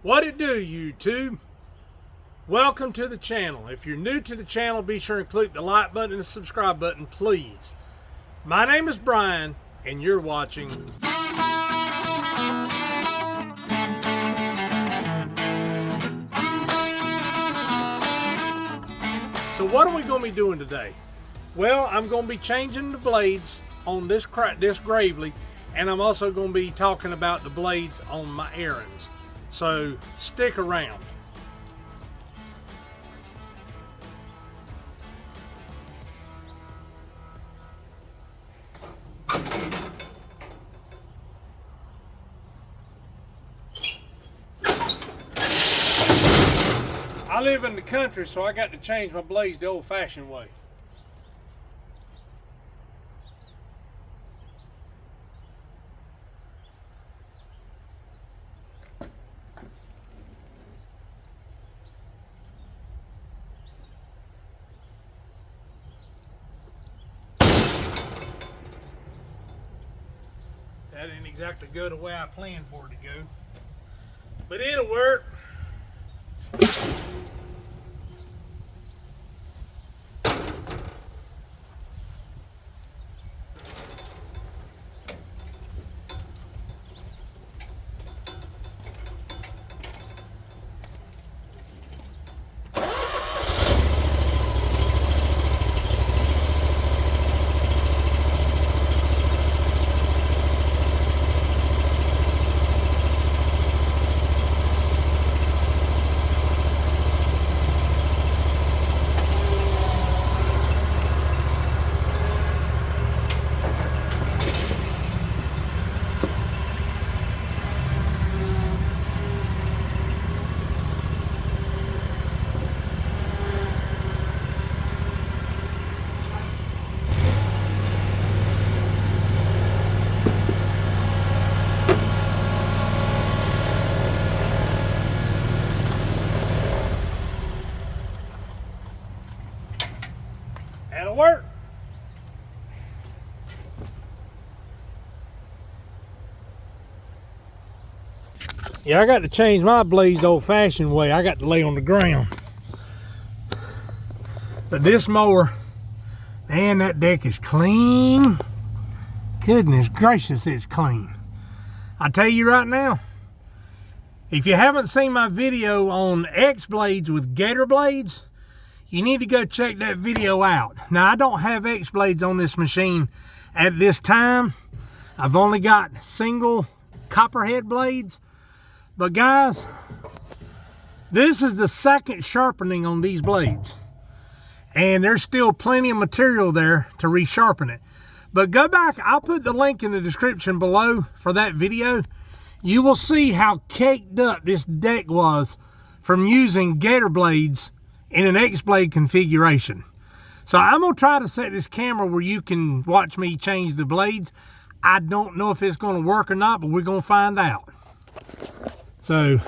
What it do, YouTube? Welcome to the channel. If you're new to the channel, be sure and click the like button and the subscribe button, please. My name is Brian, and you're watching. So what are we going to be doing today? Well, I'm going to be changing the blades on this Gravely, and I'm also going to be talking about the blades on my Ariens. So stick around. I live in the country, so I got to change my blades the old-fashioned way. That didn't exactly go the way I planned for it to go, but it'll work. That'll work. Yeah, I got to change my blades the old-fashioned way. I got to lay on the ground. But this mower, man, that deck is clean. Goodness gracious, it's clean. I tell you right now, if you haven't seen my video on Xblades with gator blades, you need to go check that video out. Now, I don't have Xblades on this machine at this time. I've only got single copperhead blades. But guys, this is the second sharpening on these blades. And there's still plenty of material there to resharpen it. But go back, I'll put the link in the description below for that video. You will see how caked up this deck was from using gator blades in an Xblade configuration. So I'm gonna try to set this camera where you can watch me change the blades. I don't know if it's gonna work or not, but we're gonna find out. So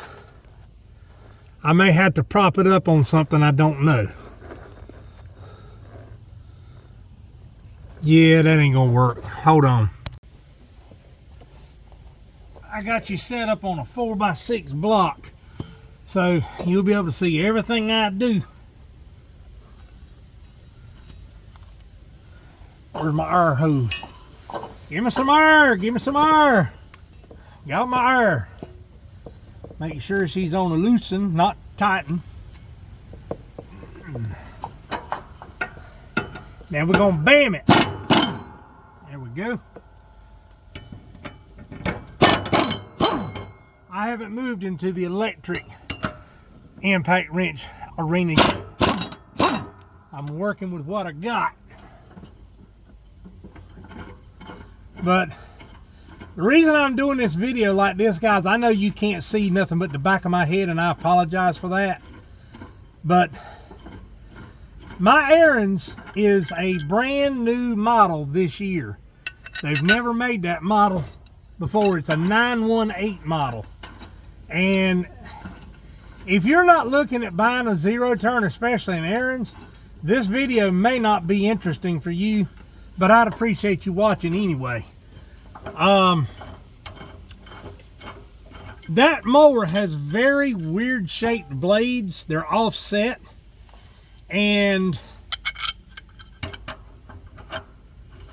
I may have to prop it up on something I don't know. Yeah, that ain't gonna work. Hold on. I got you set up on a 4x6 block, so you'll be able to see everything I do. Where's my air hose? Give me some air, give me some air. Got my air. Make sure she's on a loosen, not tighten. Now we're gonna bam it. There we go. I haven't moved into the electric impact wrench arena yet. I'm working with what I got. But the reason I'm doing this video like this, guys, I know you can't see nothing but the back of my head, and I apologize for that. But my Ariens is a brand new model this year. They've never made that model before. It's a 918 model. And if you're not looking at buying a zero turn, especially an Ariens, this video may not be interesting for you, but I'd appreciate you watching anyway. That mower has very weird shaped blades. They're offset. And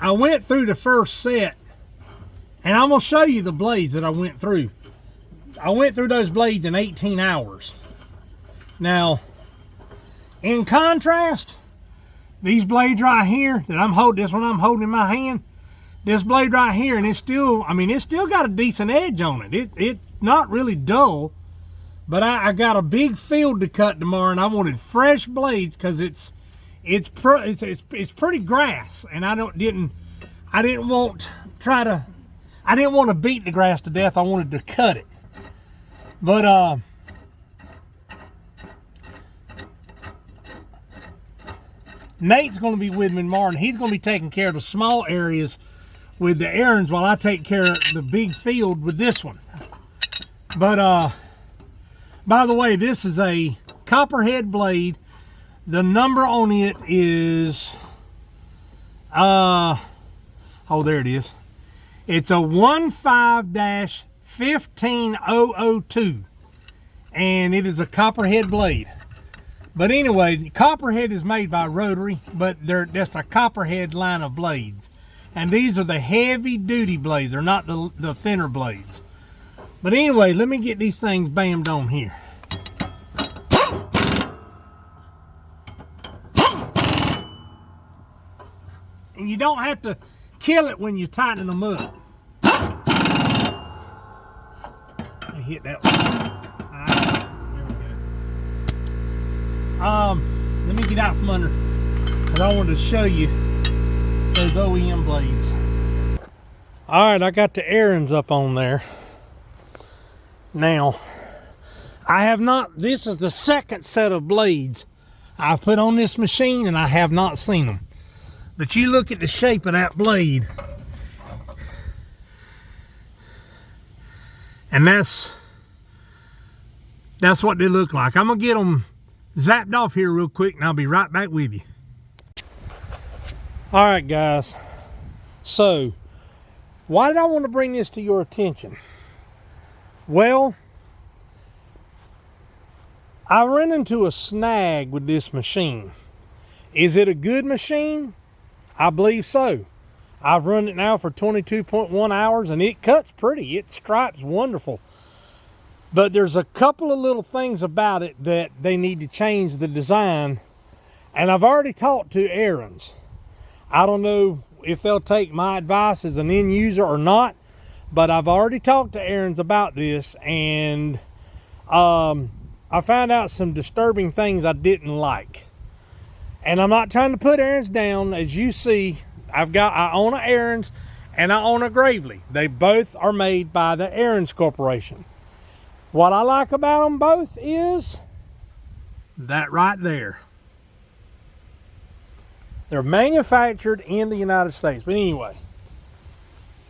I went through the first set, and I'm gonna show you the blades that I went through. I went through those blades in 18 hours. Now, in contrast, these blades right here that I'm holding, this one I'm holding in my hand, this blade right here, and it's still, I mean, it's still got a decent edge on it. It's not really dull, but I got a big field to cut tomorrow, and I wanted fresh blades because it's pretty grass, and I didn't want to beat the grass to death. I wanted to cut it, but Nate's going to be with me tomorrow, and he's going to be taking care of the small areas with the Ariens while I take care of the big field with this one. But by the way, this is a copperhead blade. The number on it is oh, there it is. It's a 15-15002, and it is a copperhead blade. But anyway, copperhead is made by Rotary, but that's a copperhead line of blades. And these are the heavy duty blades. They're not the thinner blades. But anyway, let me get these things bammed on here. And you don't have to kill it when you're tightening them up. I hit that one. All right, there we go. Let me get out from under, because I wanted to show you those OEM blades. All right, I got the Ariens up on there. Now, I have not, this is the second set of blades I've put on this machine, and I have not seen them. But you look at the shape of that blade, and that's what they look like. I'm gonna get them zapped off here real quick, and I'll be right back with you. All right, guys. So, why did I want to bring this to your attention? Well, I ran into a snag with this machine. Is it a good machine? I believe so. I've run it now for 22.1 hours, and it cuts pretty. It stripes wonderful. But there's a couple of little things about it that they need to change the design. And I've already talked to Ariens. I don't know if they'll take my advice as an end user or not, but I've already talked to Ariens about this, and I found out some disturbing things I didn't like. And I'm not trying to put Ariens down. As you see, I own an Ariens and I own a Gravely. They both are made by the Ariens Corporation. What I like about them both is that right there. They're manufactured in the United States. But anyway,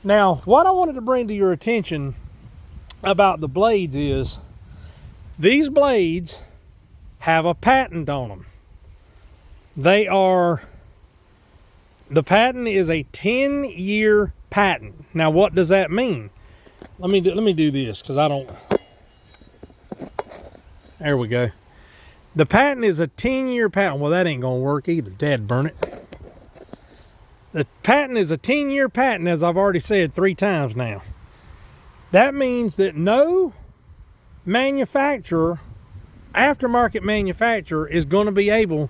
now what I wanted to bring to your attention about the blades is these blades have a patent on them. The patent is a 10-year patent. Now what does that mean? Let me do this, because I don't. There we go. The patent is a 10-year patent. Well, that ain't gonna work either. Dad burn it. The patent is a 10-year patent, as I've already said 3 times now. That means that no manufacturer, aftermarket manufacturer, is going to be able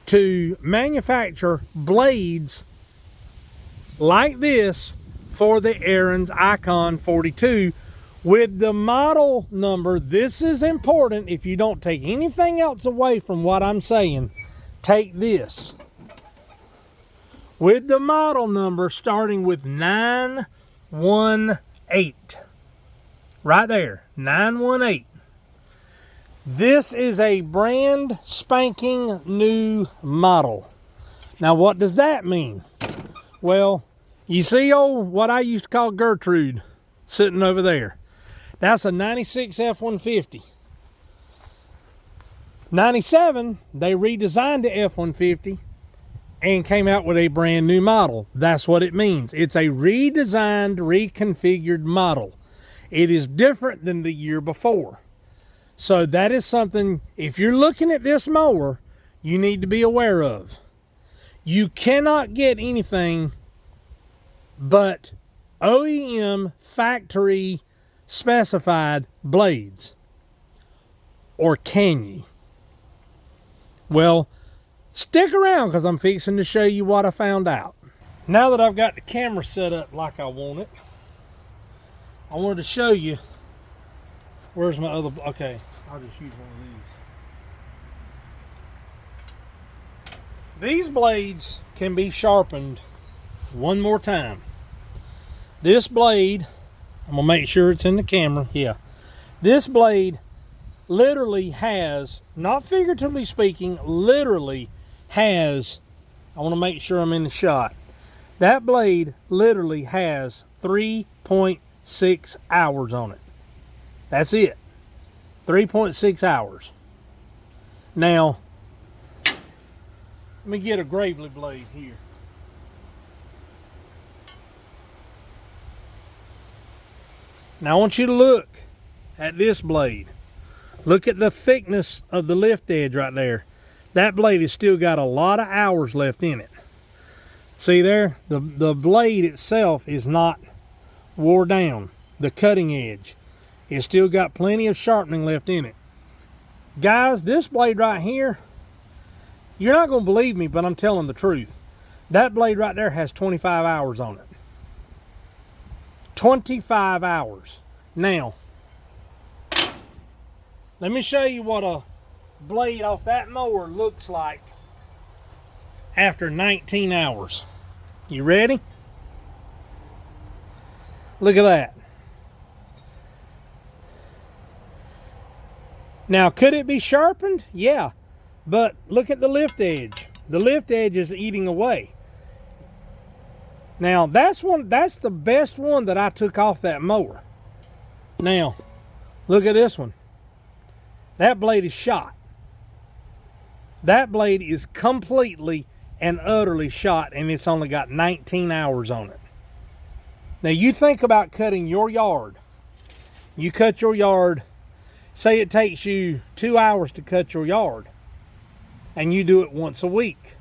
to manufacture blades like this for the Ariens Ikon 42 with the model number. This is important. If you don't take anything else away from what I'm saying, take this. With the model number starting with 918. Right there, 918. This is a brand spanking new model. Now, what does that mean? Well, you see what I used to call Gertrude sitting over there. That's a 96 F-150. 97, they redesigned the F-150 and came out with a brand new model. That's what it means. It's a redesigned, reconfigured model. It is different than the year before. So that is something, if you're looking at this mower, you need to be aware of. You cannot get anything but OEM factory specified blades. Or can you? Well, stick around because I'm fixing to show you what I found out. Now that I've got the camera set up like I want it, I wanted to show you, where's my other, okay, I'll just use one of these. These blades can be sharpened one more time. This blade, I'm gonna make sure it's in the camera, yeah. This blade literally has, not figuratively speaking, literally has, I wanna make sure I'm in the shot. That blade literally has 3.6 hours on it. That's it. 3.6 hours. Now, let me get a Gravely blade here. Now I want you to look at this blade. Look at the thickness of the lift edge right there. That blade has still got a lot of hours left in it. See there? The blade itself is not wore down. The cutting edge. It's still got plenty of sharpening left in it. Guys, this blade right here, you're not going to believe me, but I'm telling the truth. That blade right there has 25 hours on it. 25 hours. Now, let me show you what a blade off that mower looks like after 19 hours. You ready? Look at that. Now, could it be sharpened? Yeah, but look at the lift edge. The lift edge is eating away. Now, that's the best one that I took off that mower. Now, look at this one. That blade is shot. That blade is completely and utterly shot, and it's only got 19 hours on it. Now, you think about cutting your yard. You cut your yard, say it takes you 2 hours to cut your yard, and you do it once a week.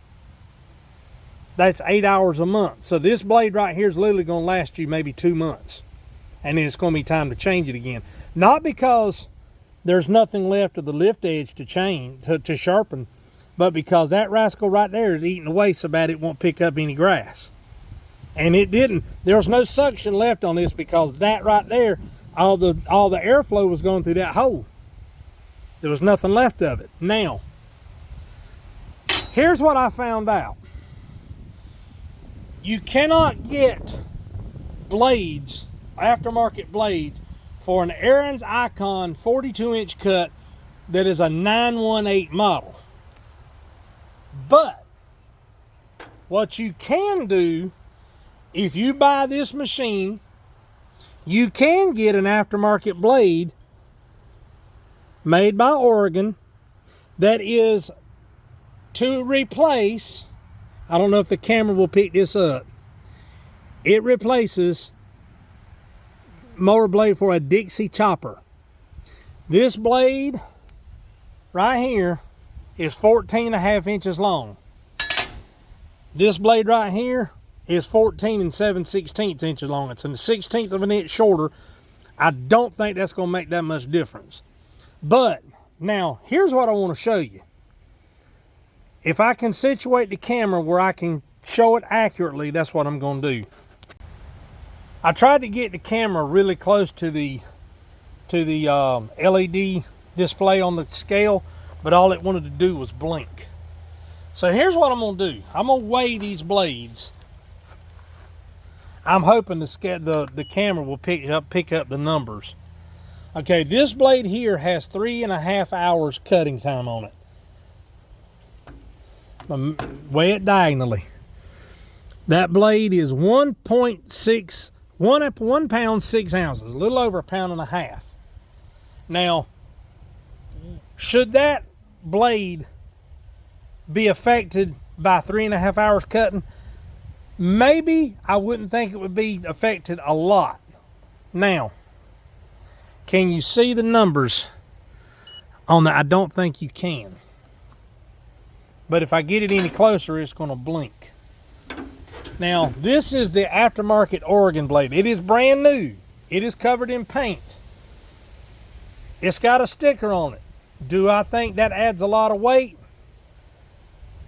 That's 8 hours a month. So this blade right here is literally going to last you maybe 2 months. And then it's going to be time to change it again. Not because there's nothing left of the lift edge to to sharpen, but because that rascal right there is eating away so bad it won't pick up any grass. And it didn't. There was no suction left on this because that right there, all the airflow was going through that hole. There was nothing left of it. Now, here's what I found out. You cannot get blades, aftermarket blades, for an Ariens Ikon 42-inch cut that is a 918 model. But what you can do, if you buy this machine, you can get an aftermarket blade made by Oregon that is to replace, I don't know if the camera will pick this up, it replaces mower blade for a Dixie chopper. This blade right here is 14.5 inches long. This blade right here is 14 7/16 inches long. It's a 1/16 of an inch shorter. I don't think that's going to make that much difference. But now, here's what I want to show you. If I can situate the camera where I can show it accurately, that's what I'm going to do. I tried to get the camera really close to the LED display on the scale, but all it wanted to do was blink. So here's what I'm going to do. I'm going to weigh these blades. I'm hoping the camera will pick up the numbers. Okay, this blade here has 3.5 hours cutting time on it. Weigh it diagonally. That blade is 1 pound 6 ounces, a little over 1.5 pounds. Now, should that blade be affected by 3.5 hours cutting? Maybe. I wouldn't think it would be affected a lot. Now, Can you see the numbers on that? I don't think you can. But if I get it any closer, it's going to blink. Now, this is the Aftermarket Oregon blade. It is brand new. It is covered in paint. It's got a sticker on it. Do I think that adds a lot of weight?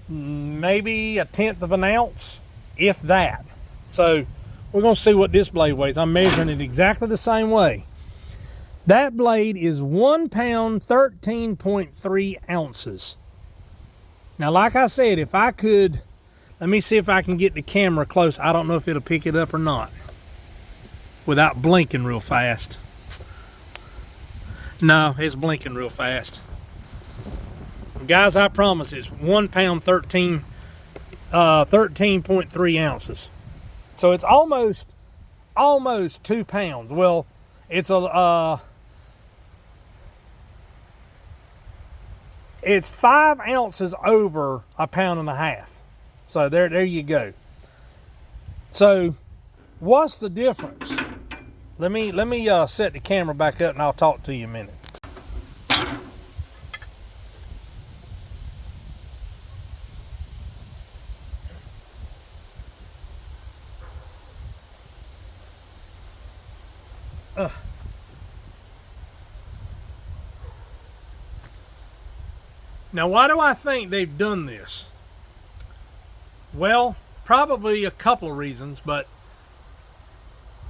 Maybe 1/10 of an ounce, if that. So we're going to see what this blade weighs. I'm measuring it exactly the same way. That blade is 1 pound, 13.3 ounces. Now, like I said, if I could, let me see if I can get the camera close. I don't know if it'll pick it up or not without blinking real fast. No, it's blinking real fast. Guys, I promise it's 1 pound, 13.3 ounces. So it's almost 2 pounds. Well, it's it's 5 ounces over 1.5 pounds. So there you go. So what's the difference? Let me set the camera back up and I'll talk to you a minute. Now, why do I think they've done this? Well, probably a couple of reasons, but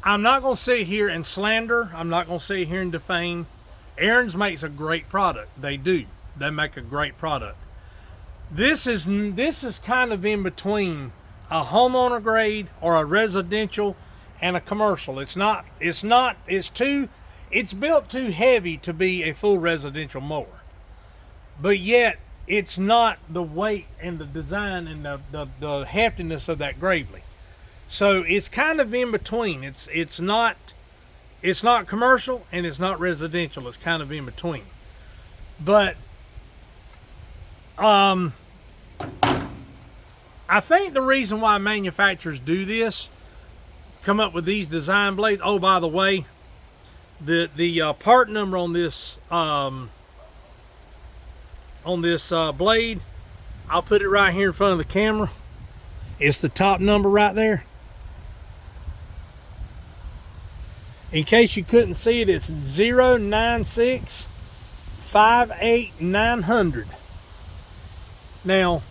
I'm not going to sit here and slander. I'm not going to sit here and defame. Ariens makes a great product. They do. They make a great product. This is kind of in between a homeowner grade or a residential and a commercial. It's built too heavy to be a full residential mower. But yet, it's not the weight and the design and the heftiness of that Gravely. So it's kind of in between. It's not commercial and it's not residential. It's kind of in between. But I think the reason why manufacturers do this, come up with these design blades. Oh, by the way, the part number on this blade, I'll put it right here in front of the camera. It's the top number right there. In case you couldn't see it, it's 096-58900. Now,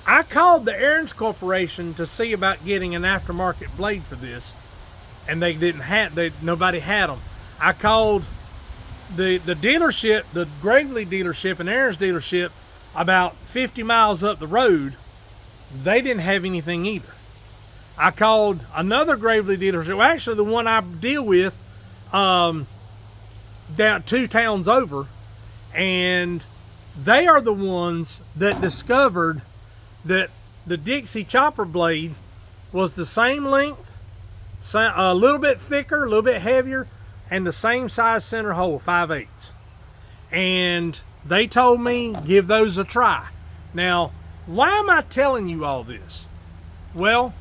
I called the Ariens Corporation to see about getting an aftermarket blade for this, and they didn't have. Nobody had them. I called the dealership, the Gravely dealership and Ariens dealership, about 50 miles up the road. They didn't have anything either. I called another Gravely dealership, actually the one I deal with, down 2 towns over, and they are the ones that discovered that the Dixie chopper blade was the same length, a little bit thicker, a little bit heavier, and the same size center hole, 5/8. And they told me, give those a try. Now, why am I telling you all this? Well,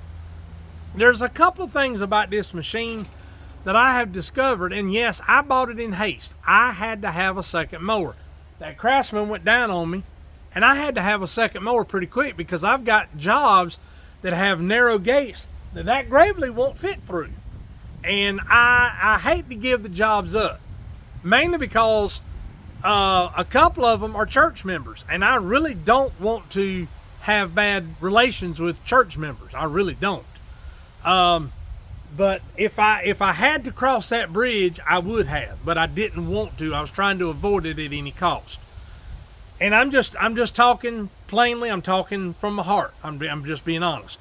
there's a couple things about this machine that I have discovered, and yes, I bought it in haste. I had to have a second mower. That Craftsman went down on me, and I had to have a second mower pretty quick because I've got jobs that have narrow gates that Gravely won't fit through. And I hate to give the jobs up, mainly because a couple of them are church members, and I really don't want to have bad relations with church members. I really don't. But if I had to cross that bridge, I would have, but I didn't want to. I was trying to avoid it at any cost. And I'm just talking plainly. I'm talking from my heart. I'm just being honest.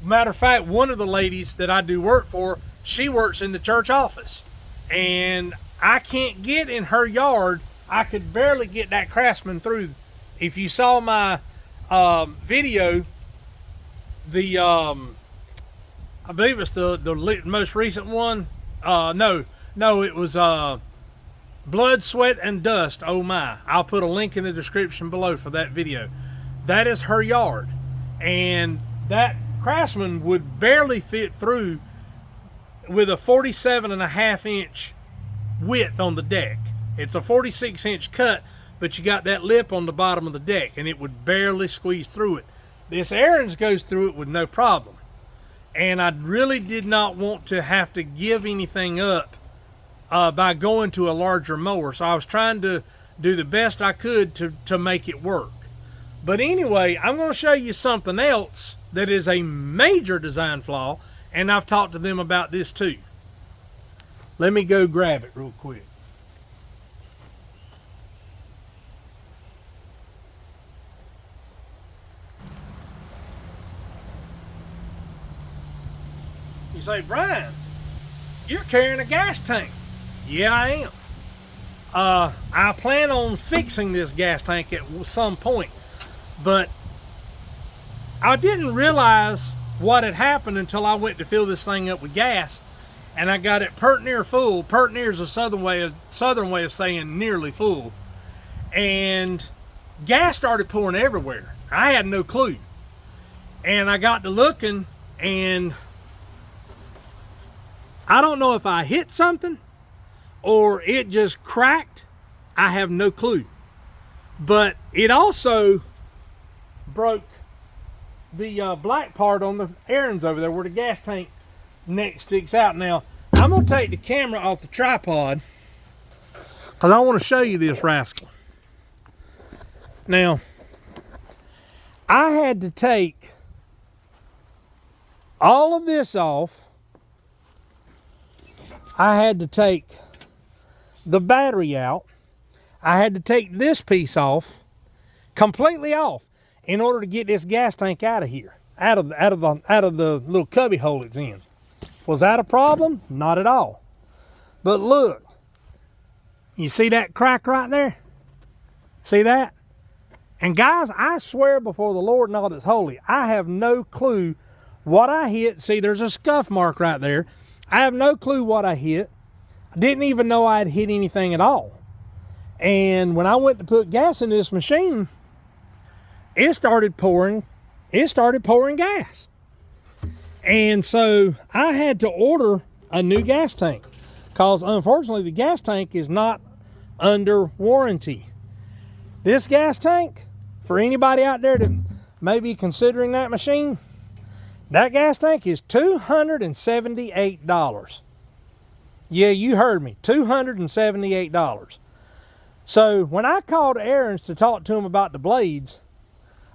Matter of fact, one of the ladies that I do work for, she works in the church office, and I can't get in her yard. I could barely get that Craftsman through. If you saw my video, I believe it's the most recent one. No, it was Blood, Sweat, and Dust. Oh my! I'll put a link in the description below for that video. That is her yard, and that Craftsman would barely fit through with a 47.5-inch width on the deck. It's a 46-inch cut, but you got that lip on the bottom of the deck, and it would barely squeeze through it. This Ariens goes through it with no problem. And I really did not want to have to give anything up by going to a larger mower. So I was trying to do the best I could to make it work. But anyway, I'm going to show you something else that is a major design flaw, and I've talked to them about this too. Let me go grab it real quick. You say, Brian, you're carrying a gas tank. Yeah, I am. I plan on fixing this gas tank at some point, but I didn't realize what had happened until I went to fill this thing up with gas, and I got it pert near full. Pert near is a southern way of saying nearly full, and gas started pouring everywhere. I had no clue, and I got to looking, and I don't know if I hit something or it just cracked. I have no clue. But it also broke the black part on the Ariens over there where the gas tank neck sticks out. Now, I'm going to take the camera off the tripod because I want to show you this rascal. Now, I had to take all of this off. I had to take the battery out. I had to take this piece off, completely off, in order to get this gas tank out of here, out of the little cubby hole it's in. Was that a problem? Not at all. But look, you see that crack right there? See that? And guys, I swear before the Lord and all that's holy, I have no clue what I hit. See, there's a scuff mark right there. I have no clue what I hit. I didn't even know I had hit anything at all. And when I went to put gas in this machine, it started pouring gas. And so I had to order a new gas tank because unfortunately the gas tank is not under warranty. This gas tank, for anybody out there that may be considering that machine, that gas tank is $278. Yeah, you heard me, $278. So when I called Ariens to talk to him about the blades,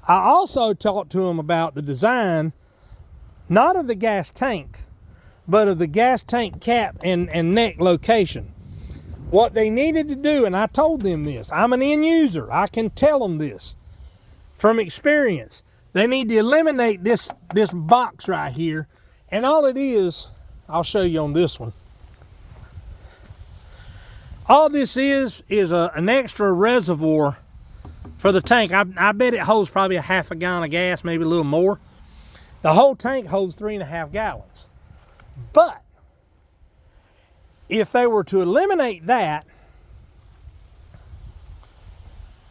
I also talked to him about the design, not of the gas tank, but of the gas tank cap and neck location. What they needed to do, and I told them this, I'm an end user, I can tell them this from experience. They need to eliminate this box right here. And all it is, I'll show you on this one. All this is an extra reservoir for the tank. I bet it holds probably a half a gallon of gas, maybe a little more. The whole tank holds 3.5 gallons. But if they were to eliminate that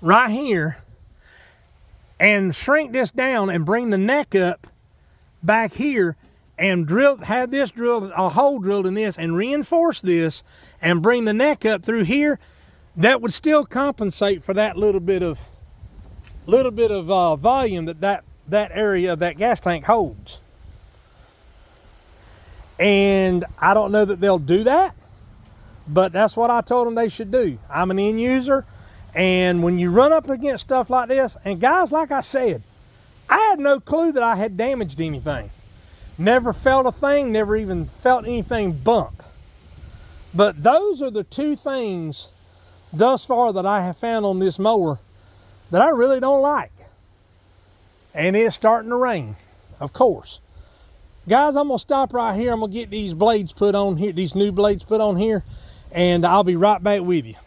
right here, and shrink this down and bring the neck up back here and have this drilled, a hole drilled in this, and reinforce this and bring the neck up through here, that would still compensate for that little bit of volume that area of that gas tank holds. And I don't know that they'll do that, but that's what I told them they should do. I'm an end user. And when you run up against stuff like this, and guys, like I said, I had no clue that I had damaged anything. Never felt a thing, never even felt anything bump. But those are the two things thus far that I have found on this mower that I really don't like. And it's starting to rain, of course. Guys, I'm gonna stop right here. I'm gonna get these blades put on here, these new blades put on here, and I'll be right back with you.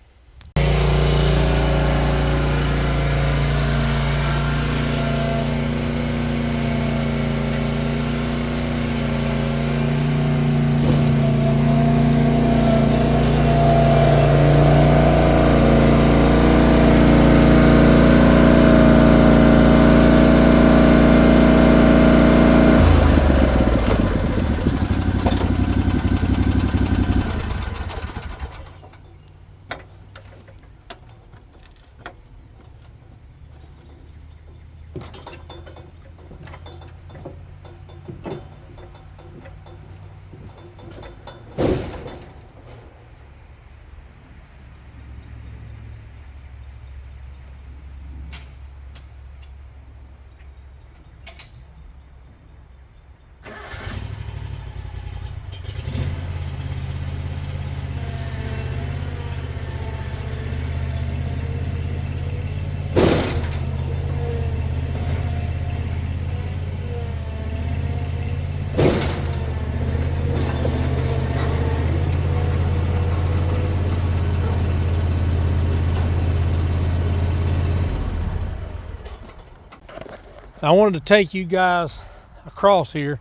I wanted to take you guys across here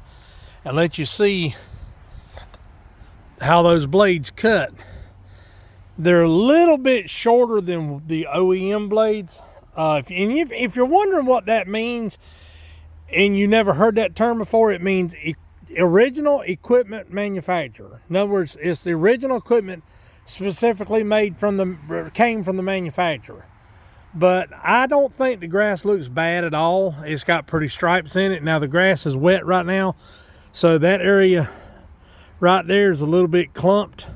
and let you see how those blades cut. They're a little bit shorter than the OEM blades. If you're wondering what that means and you never heard that term before, it means original equipment manufacturer. In other words, it's the original equipment specifically came from the manufacturer. But I don't think the grass looks bad at all. It's got pretty stripes in it. Now the grass is wet right now, so that area right there is a little bit clumped,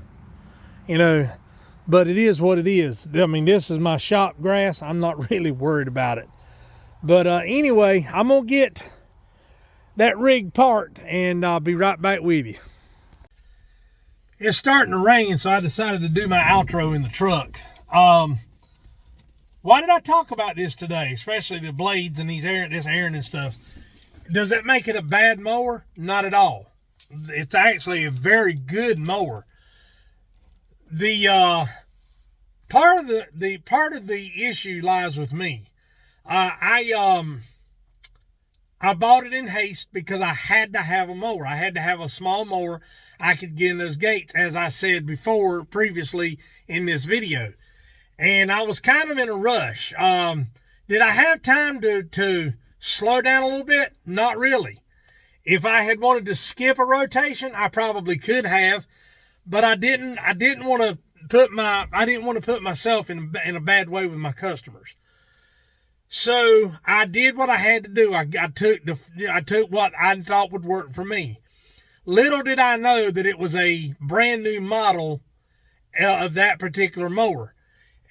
you know, but it is what it is. I mean, this is my shop grass. I'm not really worried about it. But anyway, I'm gonna get that rig parked and I'll be right back with you. It's starting to rain, so I decided to do my outro in the truck. Why did I talk about this today, especially the blades and this airing and stuff? Does that make it a bad mower? Not at all. It's actually a very good mower. The part of the issue lies with me. I bought it in haste because I had to have a mower. I had to have a small mower I could get in those gates, as I said previously in this video. And I was kind of in a rush. Did I have time to slow down a little bit? Not really. If I had wanted to skip a rotation, I probably could have, but I didn't. I didn't want to put myself in a bad way with my customers. So I did what I had to do. I took what I thought would work for me. Little did I know that it was a brand new model of that particular mower.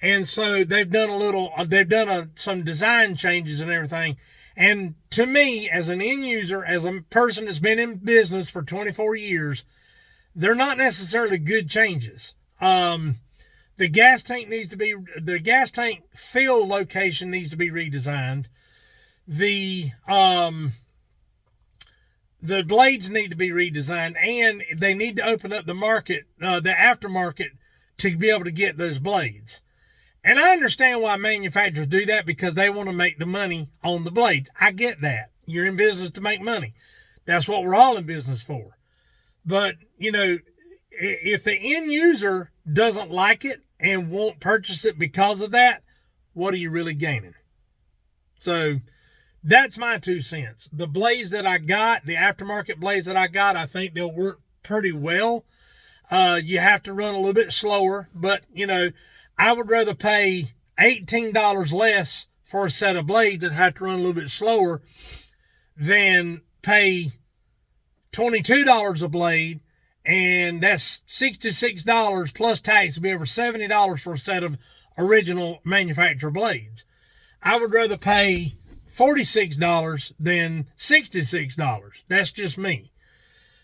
And so they've done some design changes and everything. And to me, as an end user, as a person that's been in business for 24 years, they're not necessarily good changes. The gas tank fill location needs to be redesigned. The blades need to be redesigned, and they need to open up the market, the aftermarket, to be able to get those blades. And I understand why manufacturers do that, because they want to make the money on the blades. I get that. You're in business to make money. That's what we're all in business for. But, you know, if the end user doesn't like it and won't purchase it because of that, what are you really gaining? So that's my 2 cents. The blades that I got, the aftermarket blades that I got, I think they'll work pretty well. You have to run a little bit slower, but, you know, I would rather pay $18 less for a set of blades that have to run a little bit slower than pay $22 a blade, and that's $66 plus tax. It'll be over $70 for a set of original manufacturer blades. I would rather pay $46 than $66. That's just me.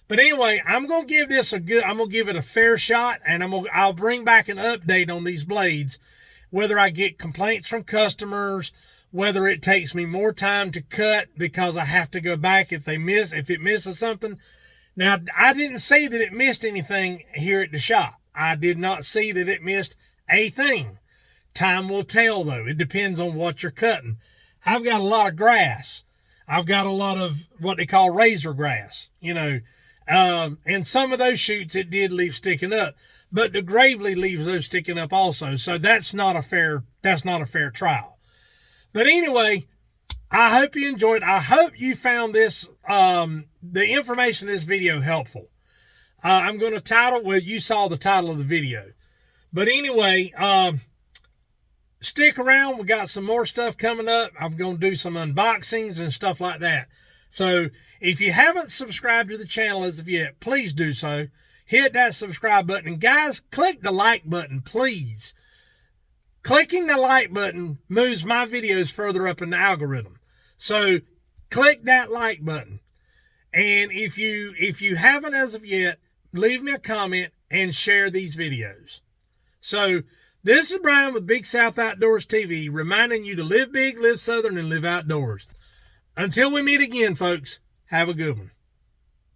But anyway, I'm going to give this I'm going to give it a fair shot, and I'll bring back an update on these blades, whether I get complaints from customers, whether it takes me more time to cut because I have to go back if it misses something. Now, I didn't see that it missed anything here at the shop. I did not see that it missed a thing. Time will tell, though. It depends on what you're cutting. I've got a lot of grass. I've got a lot of what they call razor grass, you know. And some of those shoots it did leave sticking up, but the Gravely leaves those sticking up also. So that's not a fair trial. But anyway, I hope you enjoyed. I hope you found this, the information in this video helpful. I'm going to title, well, you saw the title of the video. But anyway, stick around. We got some more stuff coming up. I'm going to do some unboxings and stuff like that. So if you haven't subscribed to the channel as of yet, please do so. Hit that subscribe button. And guys, click the like button, please. Clicking the like button moves my videos further up in the algorithm. So click that like button. And if you haven't as of yet, leave me a comment and share these videos. So this is Brian with Big South Outdoors TV, reminding you to live big, live southern, and live outdoors. Until we meet again, folks, have a good one.